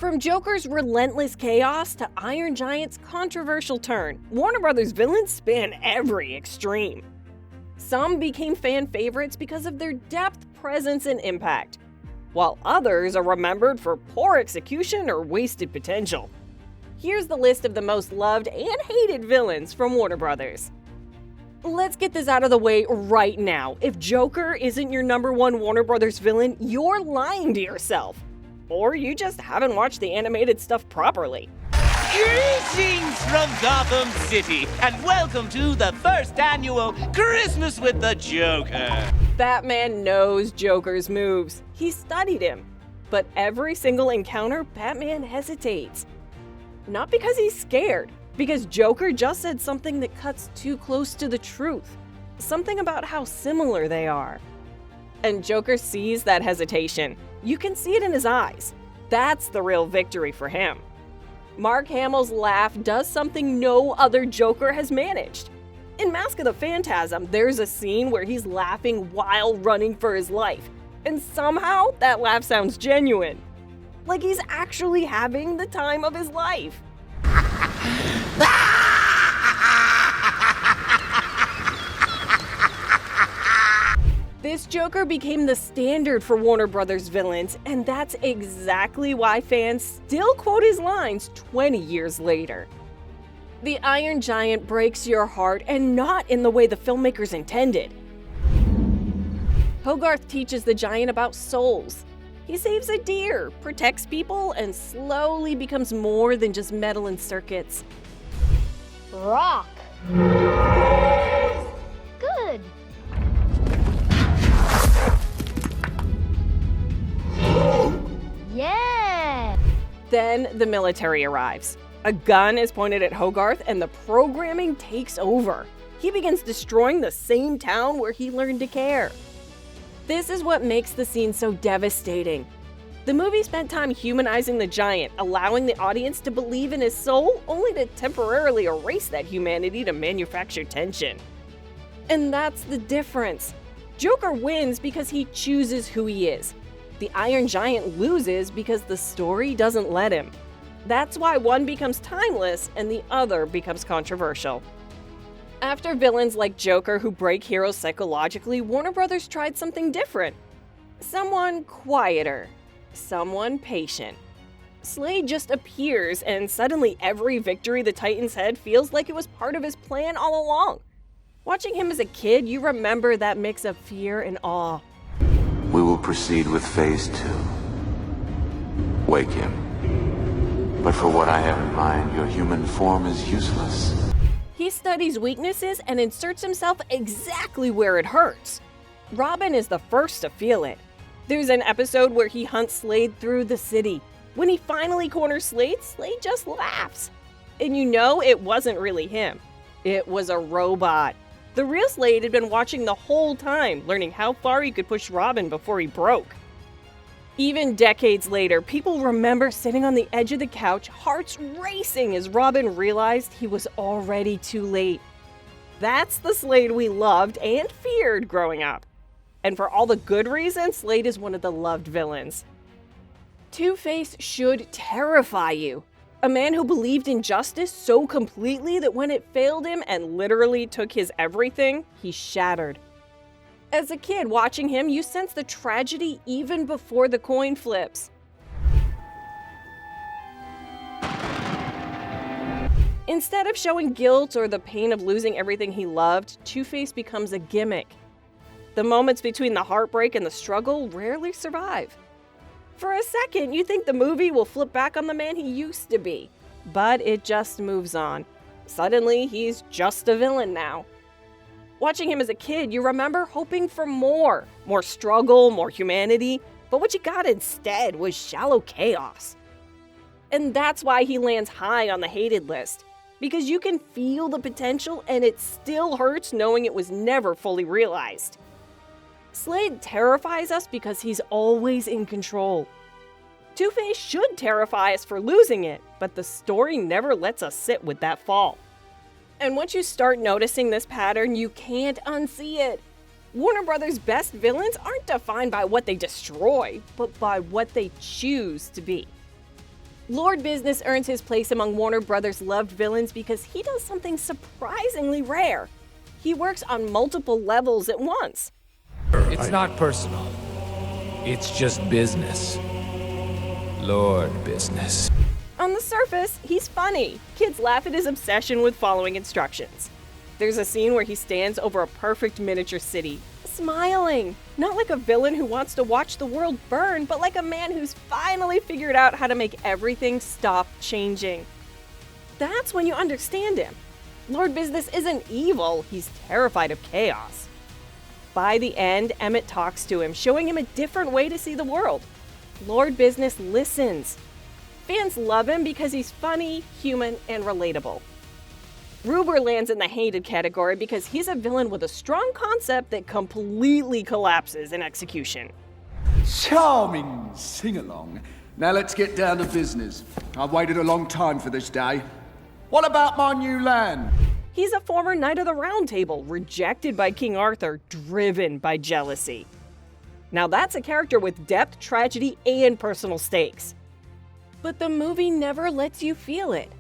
From Joker's relentless chaos to Iron Giant's controversial turn, Warner Brothers villains span every extreme. Some became fan favorites because of their depth, presence, and impact, while others are remembered for poor execution or wasted potential. Here's the list of the most loved and hated villains from Warner Brothers. Let's get this out of the way right now. If Joker isn't your #1 Warner Brothers villain, you're lying to yourself. Or you just haven't watched the animated stuff properly. Greetings from Gotham City, and welcome to the first annual Christmas with the Joker. Batman knows Joker's moves. He studied him. But every single encounter, Batman hesitates. Not because he's scared, because Joker just said something that cuts too close to the truth. Something about how similar they are. And Joker sees that hesitation. You can see it in his eyes. That's the real victory for him. Mark Hamill's laugh does something no other Joker has managed. In Mask of the Phantasm, there's a scene where he's laughing while running for his life. And somehow, that laugh sounds genuine. Like he's actually having the time of his life. This Joker became the standard for Warner Brothers villains, and that's exactly why fans still quote his lines 20 years later. The Iron Giant breaks your heart, and not in the way the filmmakers intended. Hogarth teaches the giant about souls. He saves a deer, protects people, and slowly becomes more than just metal and circuits. Rock. Good. Yeah! Then the military arrives. A gun is pointed at Hogarth and the programming takes over. He begins destroying the same town where he learned to care. This is what makes the scene so devastating. The movie spent time humanizing the giant, allowing the audience to believe in his soul, only to temporarily erase that humanity to manufacture tension. And that's the difference. Joker wins because he chooses who he is. The Iron Giant loses because the story doesn't let him. That's why one becomes timeless and the other becomes controversial. After villains like Joker who break heroes psychologically, Warner Brothers tried something different. Someone quieter. Someone patient. Slade just appears and suddenly every victory the Titans had feels like it was part of his plan all along. Watching him as a kid, you remember that mix of fear and awe. We will proceed with phase 2. Wake him. But for what I have in mind, your human form is useless. He studies weaknesses and inserts himself exactly where it hurts. Robin is the first to feel it. There's an episode where he hunts Slade through the city. When he finally corners Slade, Slade just laughs. And you know it wasn't really him. It was a robot. The real Slade had been watching the whole time, learning how far he could push Robin before he broke. Even decades later, people remember sitting on the edge of the couch, hearts racing as Robin realized he was already too late. That's the Slade we loved and feared growing up. And for all the good reasons, Slade is one of the loved villains. Two-Face should terrify you. A man who believed in justice so completely that when it failed him and literally took his everything, he shattered. As a kid watching him, you sense the tragedy even before the coin flips. Instead of showing guilt or the pain of losing everything he loved, Two-Face becomes a gimmick. The moments between the heartbreak and the struggle rarely survive. For a second, you think the movie will flip back on the man he used to be, but it just moves on. Suddenly, he's just a villain now. Watching him as a kid, you remember hoping for more struggle, more humanity, but what you got instead was shallow chaos. And that's why he lands high on the hated list, because you can feel the potential and it still hurts knowing it was never fully realized. Slade terrifies us because he's always in control. Two-Face should terrify us for losing it, but the story never lets us sit with that fall. And once you start noticing this pattern, you can't unsee it. Warner Brothers' best villains aren't defined by what they destroy, but by what they choose to be. Lord Business earns his place among Warner Brothers' loved villains because he does something surprisingly rare. He works on multiple levels at once. It's not personal. It's just business. Lord Business. On the surface, he's funny. Kids laugh at his obsession with following instructions. There's a scene where he stands over a perfect miniature city, smiling. Not like a villain who wants to watch the world burn, but like a man who's finally figured out how to make everything stop changing. That's when you understand him. Lord Business isn't evil, he's terrified of chaos. By the end, Emmett talks to him, showing him a different way to see the world. Lord Business listens. Fans love him because he's funny, human, and relatable. Ruber lands in the hated category because he's a villain with a strong concept that completely collapses in execution. Charming sing-along. Now let's get down to business. I've waited a long time for this day. What about my new land? He's a former Knight of the Round Table, rejected by King Arthur, driven by jealousy. Now that's a character with depth, tragedy, and personal stakes. But the movie never lets you feel it.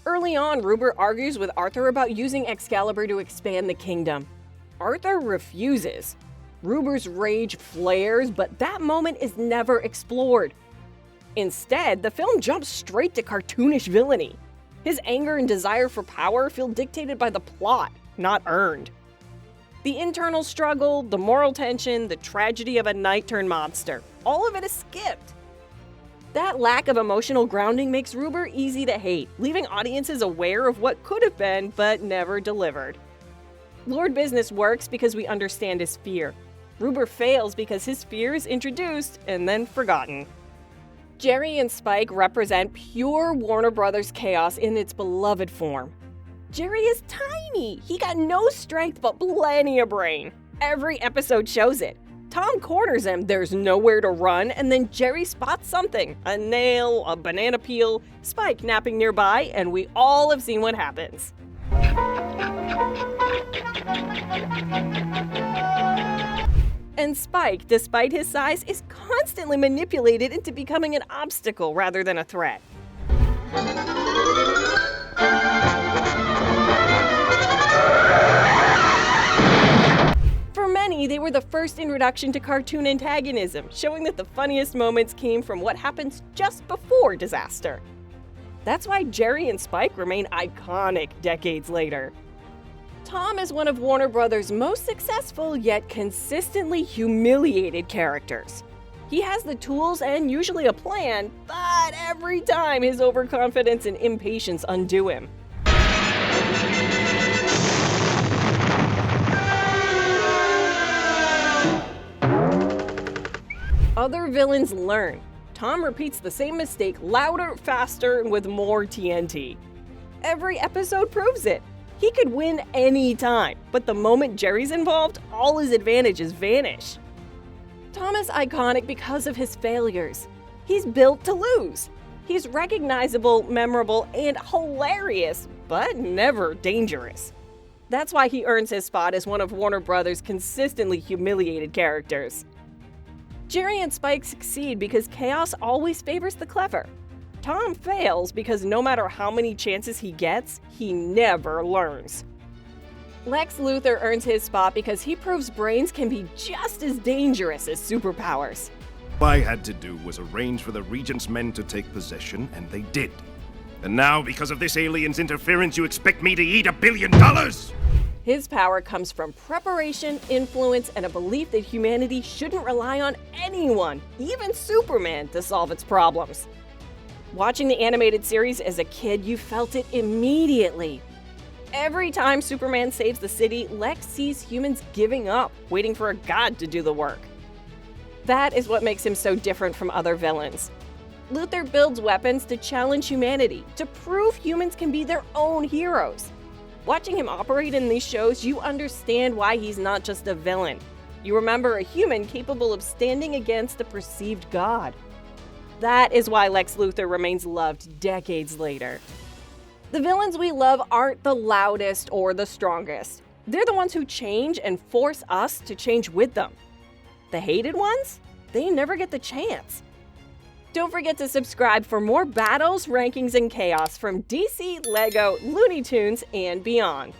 Early on, Ruber argues with Arthur about using Excalibur to expand the kingdom. Arthur refuses. Ruber's rage flares, but that moment is never explored. Instead, the film jumps straight to cartoonish villainy. His anger and desire for power feel dictated by the plot, not earned. The internal struggle, the moral tension, the tragedy of a knight-turned-monster, all of it is skipped. That lack of emotional grounding makes Ruber easy to hate, leaving audiences aware of what could have been but never delivered. Lord Business works because we understand his fear. Ruber fails because his fear is introduced and then forgotten. Jerry and Spike represent pure Warner Brothers chaos in its beloved form. Jerry is tiny. He got no strength but plenty of brain. Every episode shows it. Tom corners him, there's nowhere to run, and then Jerry spots something. A nail, a banana peel, Spike napping nearby, and we all have seen what happens. And Spike, despite his size, is constantly manipulated into becoming an obstacle rather than a threat. For many, they were the first introduction to cartoon antagonism, showing that the funniest moments came from what happens just before disaster. That's why Jerry and Spike remain iconic decades later. Tom is one of Warner Brothers' most successful yet consistently humiliated characters. He has the tools and usually a plan, but every time his overconfidence and impatience undo him. Other villains learn. Tom repeats the same mistake louder, faster, and with more TNT. Every episode proves it. He could win any time, but the moment Jerry's involved, all his advantages vanish. Tom is iconic because of his failures. He's built to lose. He's recognizable, memorable, and hilarious, but never dangerous. That's why he earns his spot as one of Warner Brothers' consistently humiliated characters. Jerry and Spike succeed because chaos always favors the clever. Tom fails because no matter how many chances he gets, he never learns. Lex Luthor earns his spot because he proves brains can be just as dangerous as superpowers. All I had to do was arrange for the Regent's men to take possession, and they did. And now, because of this alien's interference, you expect me to eat $1 billion? His power comes from preparation, influence, and a belief that humanity shouldn't rely on anyone, even Superman, to solve its problems. Watching the animated series as a kid, you felt it immediately. Every time Superman saves the city, Lex sees humans giving up, waiting for a god to do the work. That is what makes him so different from other villains. Luthor builds weapons to challenge humanity, to prove humans can be their own heroes. Watching him operate in these shows, you understand why he's not just a villain. You remember a human capable of standing against a perceived god. That is why Lex Luthor remains loved decades later. The villains we love aren't the loudest or the strongest. They're the ones who change and force us to change with them. The hated ones? They never get the chance. Don't forget to subscribe for more battles, rankings, and chaos from DC, LEGO, Looney Tunes, and beyond.